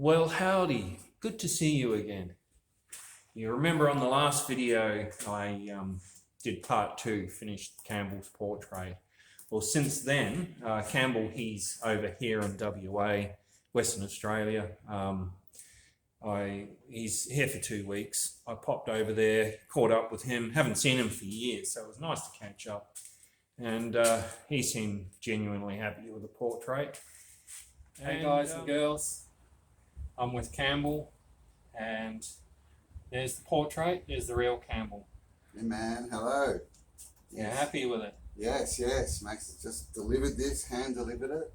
Well, howdy. Good to see you again. You remember on the last video I did part 2, finished Campbell's portrait. Well, since then, Campbell, he's over here in WA, Western Australia. He's here for 2 weeks. I popped over there, caught up with him, haven't seen him for years, so it was nice to catch up. And he seemed genuinely happy with the portrait. Hey guys and girls, I'm with Campbell, and there's the portrait, there's the real Campbell. Hey man, hello. You're happy with it? Yes, Max just delivered this, hand delivered it.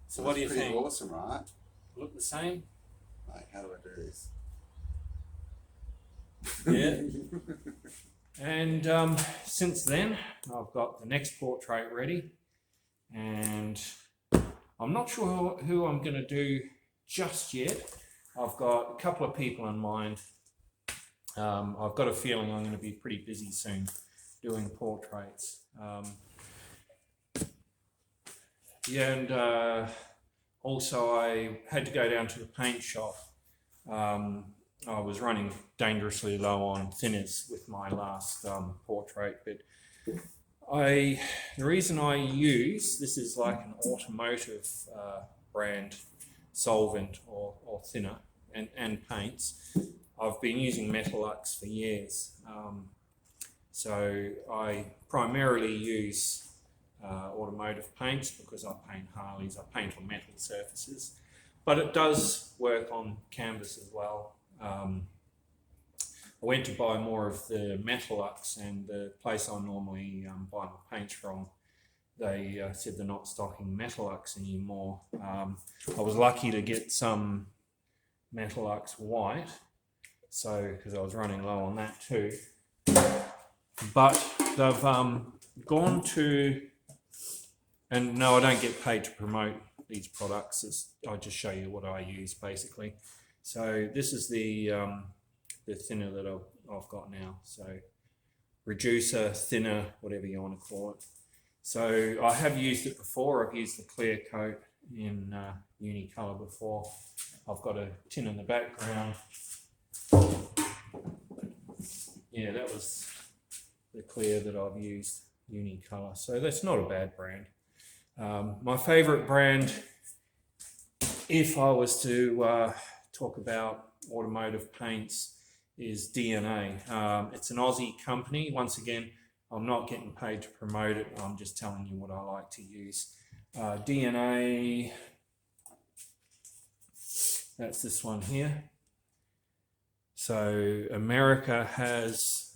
So what do you think? Pretty awesome, right? Look the same? Like, how do I do this? Yeah. And since then, I've got the next portrait ready, and I'm not sure who I'm going to do just yet. I've got a couple of people in mind. I've got a feeling I'm going to be pretty busy soon doing portraits. Also I had to go down to the paint shop. I was running dangerously low on thinners with my last portrait, but the reason I use, this is like an Automotive brand solvent or thinner and paints. I've been using Metalux for years, so I primarily use automotive paints because I paint Harleys, I paint on metal surfaces, but it does work on canvas as well. I went to buy more of the Metalux, and the place I normally buy my paints from, they said they're not stocking Metalux anymore. I was lucky to get some Metalux white, so because I was running low on that too. But they've gone to, and no, I don't get paid to promote these products. I just show you what I use basically. So this is the thinner that I've got now. So reducer, thinner, whatever you want to call it. So I have used it before. I've used the clear coat in Unicolor before. I've got a tin in the background. Yeah, that was the clear that I've used, Unicolor. So that's not a bad brand. My favorite brand, if I was to talk about automotive paints, is DNA. It's an Aussie company. Once again, I'm not getting paid to promote it. I'm just telling you what I like to use. DNA, that's this one here. So America has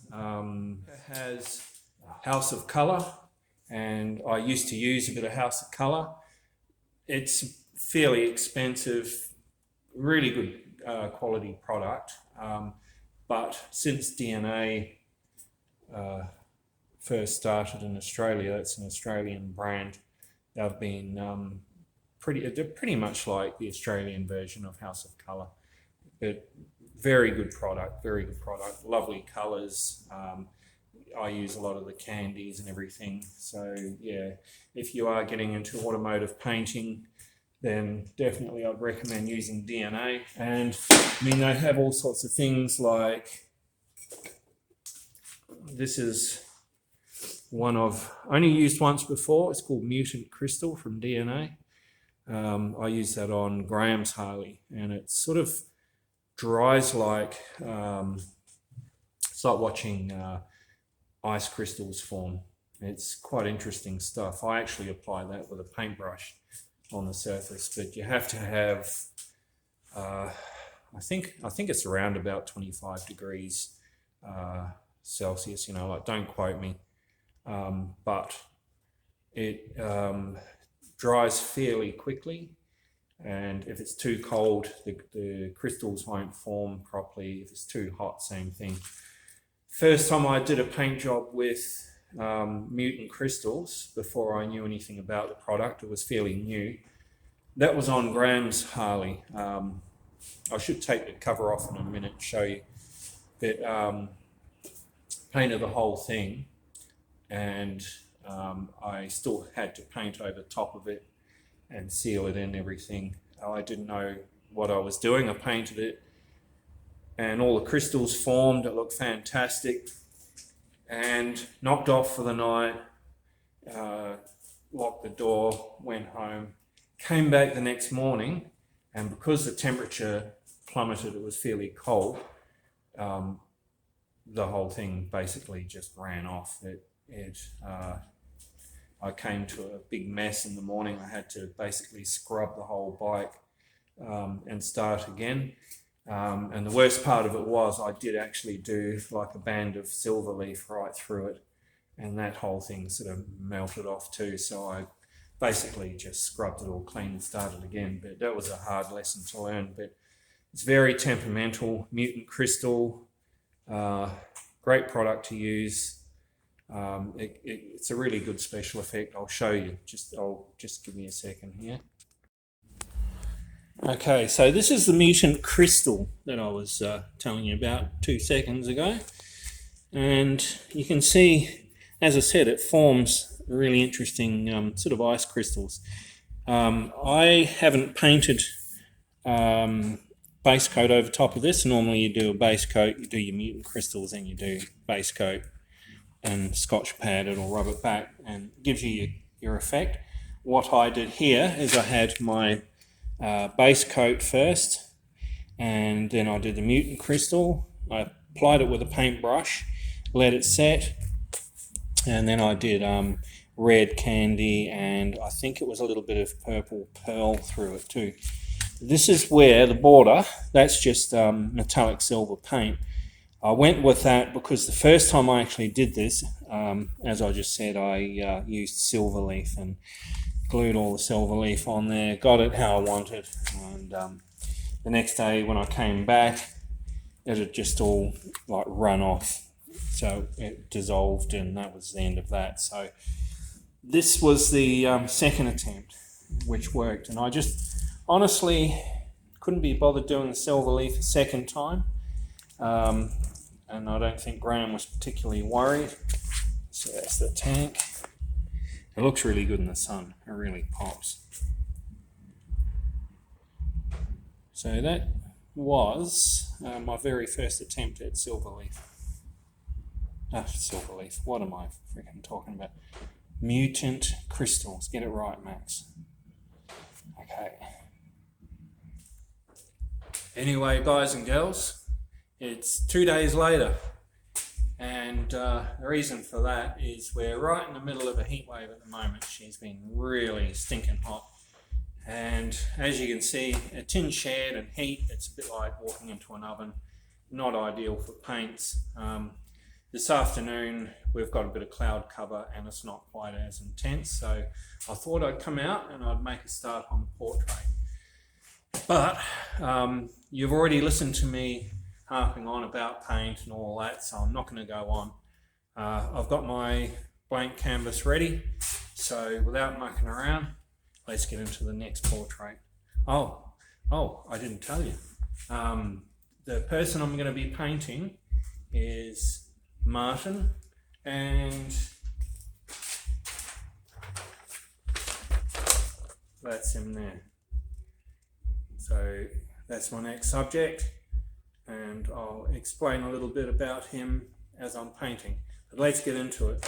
House of Color, and I used to use a bit of House of Color. It's fairly expensive, really good quality product, but since DNA first started in Australia, it's an Australian brand, they've been pretty much like the Australian version of House of Color, but very good product, lovely colors. I use a lot of the candies and everything. So yeah, if you are getting into automotive painting, then definitely I'd recommend using DNA. And I mean, they have all sorts of things like, this is one I've only used once before. It's called Mutant Crystal from DNA. I use that on Graham's Harley, and it sort of dries like, it's like watching ice crystals form. It's quite interesting stuff. I actually apply that with a paintbrush on the surface, but you have to have, I think it's around about 25 degrees Celsius, you know, like, don't quote me, but it dries fairly quickly, and if it's too cold, the crystals won't form properly. If it's too hot, same thing. First time I did a paint job with Mutant Crystals, before I knew anything about the product, it was fairly new. That was on Graham's Harley. I should take the cover off in a minute and show you. But painted the whole thing, and I still had to paint over top of it and seal it in everything. I didn't know what I was doing. I painted it and all the crystals formed. It looked fantastic, and knocked off for the night, locked the door, went home, came back the next morning, and because the temperature plummeted, it was fairly cold, the whole thing basically just ran off. I came to a big mess in the morning. I had to basically scrub the whole bike and start again. And the worst part of it was I did actually do like a band of silver leaf right through it, and that whole thing sort of melted off too. So I basically just scrubbed it all clean and started again. But that was a hard lesson to learn. But it's very temperamental, mutant crystal, great product to use. It's a really good special effect. I'll show you. Just give me a second here. Okay, so this is the mutant crystal that I was telling you about 2 seconds ago, and you can see, as I said, it forms really interesting sort of ice crystals. I haven't painted base coat over top of this. Normally you do a base coat, you do your mutant crystals, and you do base coat and Scotch pad it or rub it back, and it gives you your effect. What I did here is I had my base coat first, and then I did the mutant crystal. I applied it with a paintbrush, let it set, and then I did red candy, and I think it was a little bit of purple pearl through it too. This is where the border, that's just metallic silver paint. I went with that because the first time I actually did this, as I just said, I used silver leaf and glued all the silver leaf on there, got it how I wanted, and the next day when I came back, it had just all like run off, so it dissolved, and that was the end of that. So this was the second attempt, which worked, and I just honestly couldn't be bothered doing the silver leaf a second time, and I don't think Graham was particularly worried. So that's the tank. It looks really good in the sun. It really pops. So that was my very first attempt at silverleaf. Silverleaf. What am I freaking talking about? Mutant crystals. Get it right, Max. Okay. Anyway, guys and girls, it's 2 days later. And the reason for that is we're right in the middle of a heat wave at the moment. She's been really stinking hot. And as you can see, a tin shed and heat, it's a bit like walking into an oven. Not ideal for paints. This afternoon, we've got a bit of cloud cover and it's not quite as intense. So I thought I'd come out and I'd make a start on the portrait. But you've already listened to me harping on about paint and all that, so I'm not going to go on. I've got my blank canvas ready, so without mucking around, let's get into the next portrait. Oh, I didn't tell you. The person I'm going to be painting is Martin, and that's him there. So that's my next subject, and I'll explain a little bit about him as I'm painting. But let's get into it.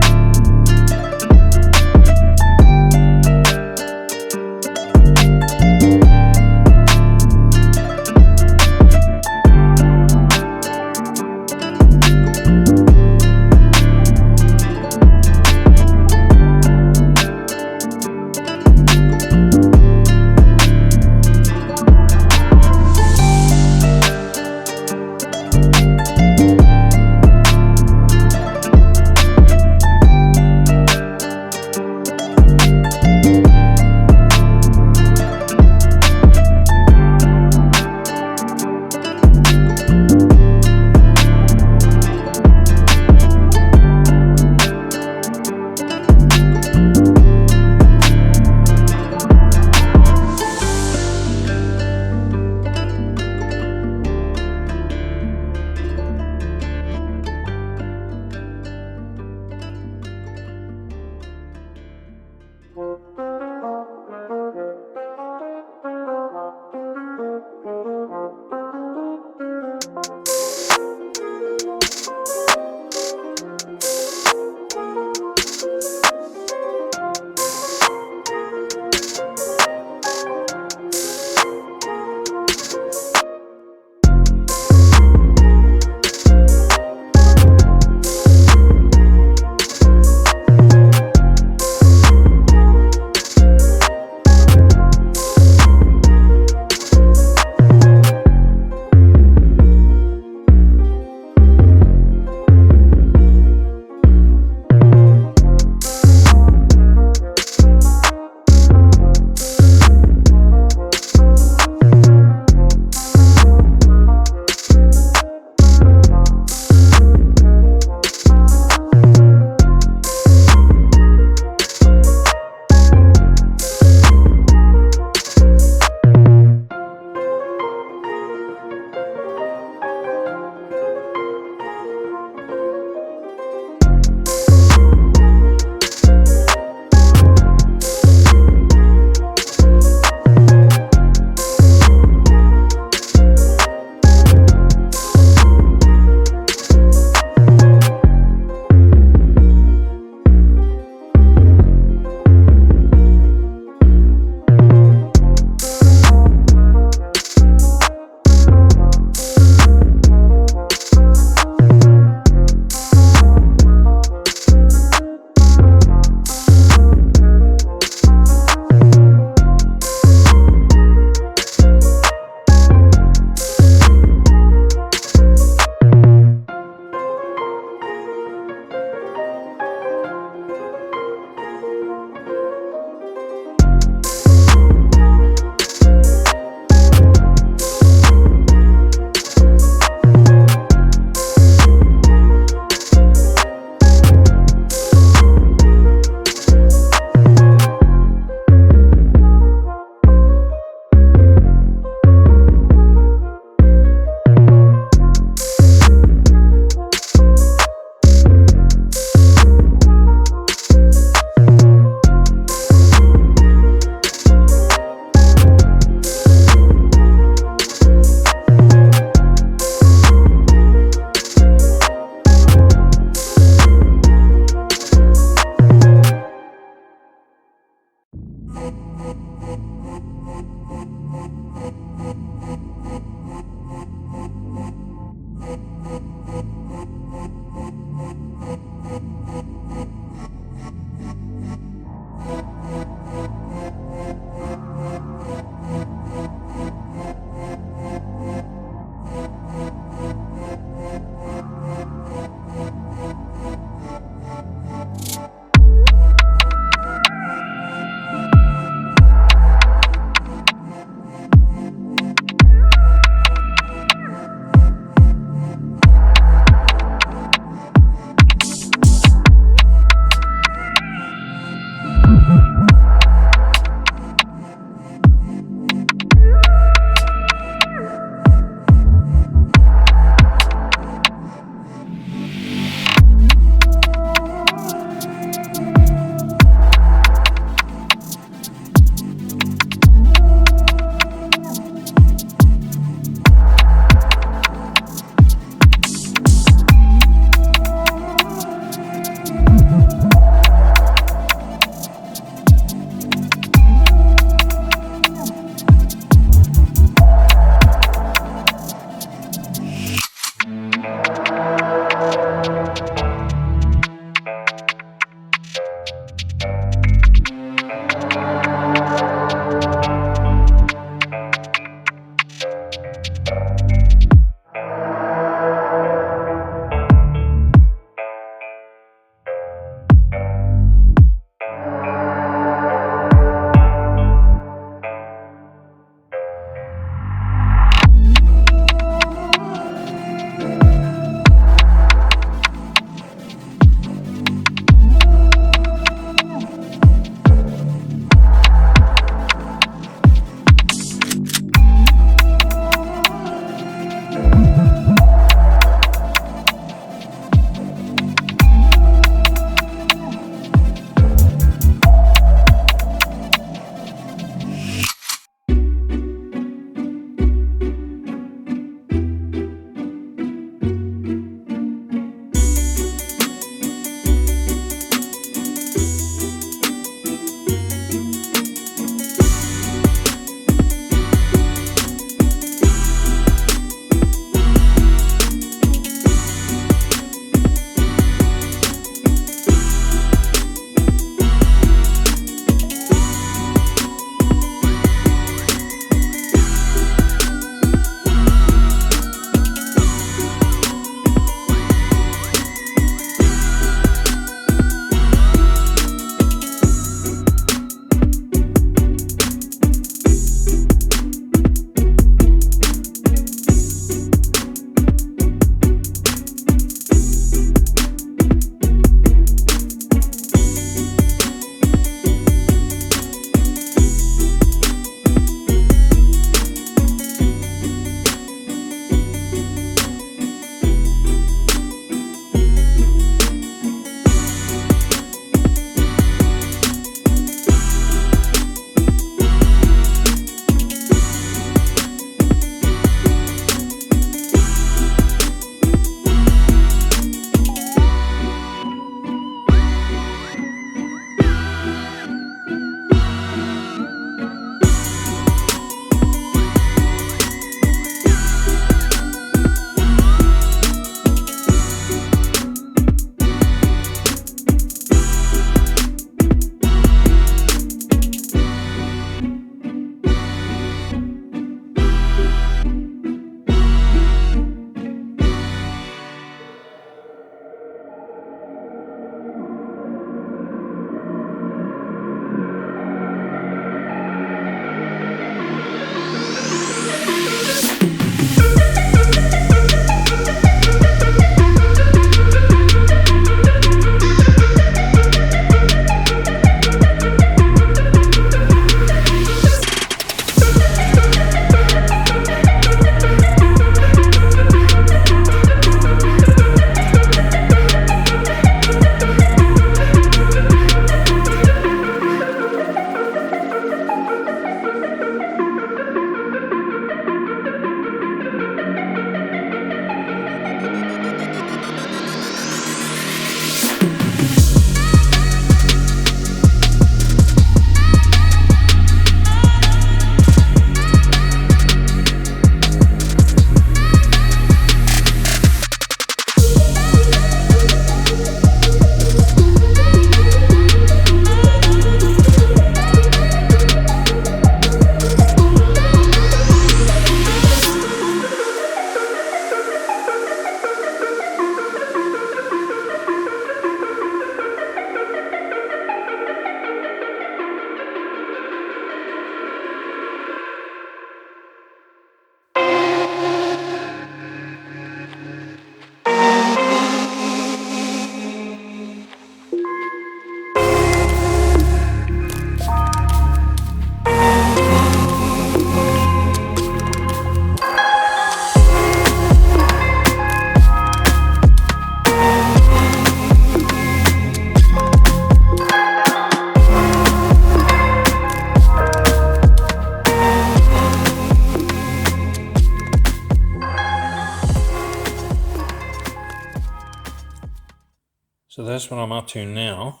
So that's what I'm up to now.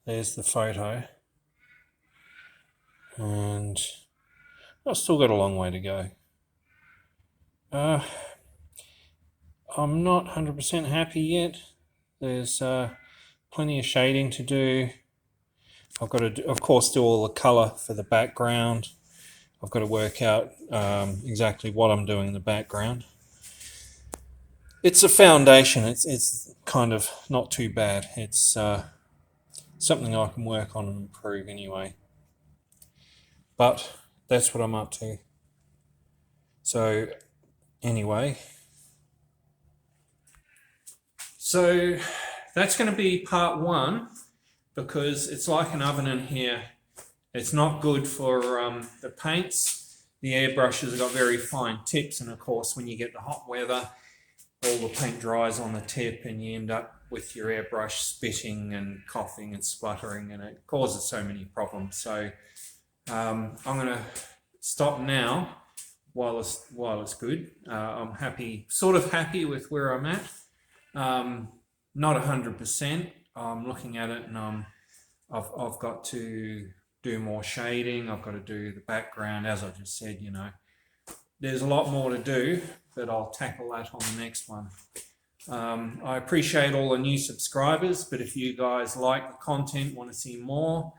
There's the photo. And I've still got a long way to go. I'm not 100% happy yet. There's plenty of shading to do. I've got to, of course, do all the colour for the background. I've got to work out exactly what I'm doing in the background. It's a foundation. It's kind of not too bad. It's something I can work on and improve anyway. But that's what I'm up to. So anyway, so that's going to be part one, because it's like an oven in here. It's not good for the paints. The airbrushes have got very fine tips, and of course when you get the hot weather, all the paint dries on the tip and you end up with your airbrush spitting and coughing and spluttering, and it causes so many problems. So I'm going to stop now while it's good. I'm sort of happy with where I'm at. Not 100%. I'm looking at it, and I've got to do more shading. I've got to do the background, as I just said. You know, there's a lot more to do, but I'll tackle that on the next one. I appreciate all the new subscribers, but if you guys like the content, want to see more,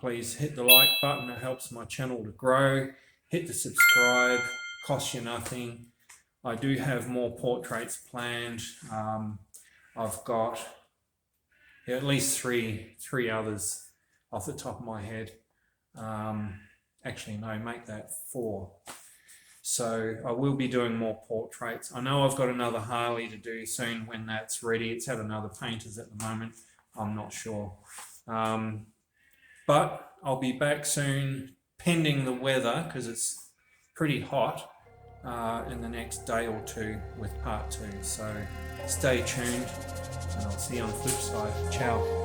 please hit the like button. It helps my channel to grow. Hit the subscribe, costs you nothing. I do have more portraits planned. I've got at least three others off the top of my head. Actually, no, make that 4. So I will be doing more portraits. I know I've got another Harley to do soon when that's ready. It's at another painter's at the moment. I'm not sure. But I'll be back soon, pending the weather, because it's pretty hot, in the next day or two with part 2. So stay tuned, and I'll see you on the flip side. Ciao.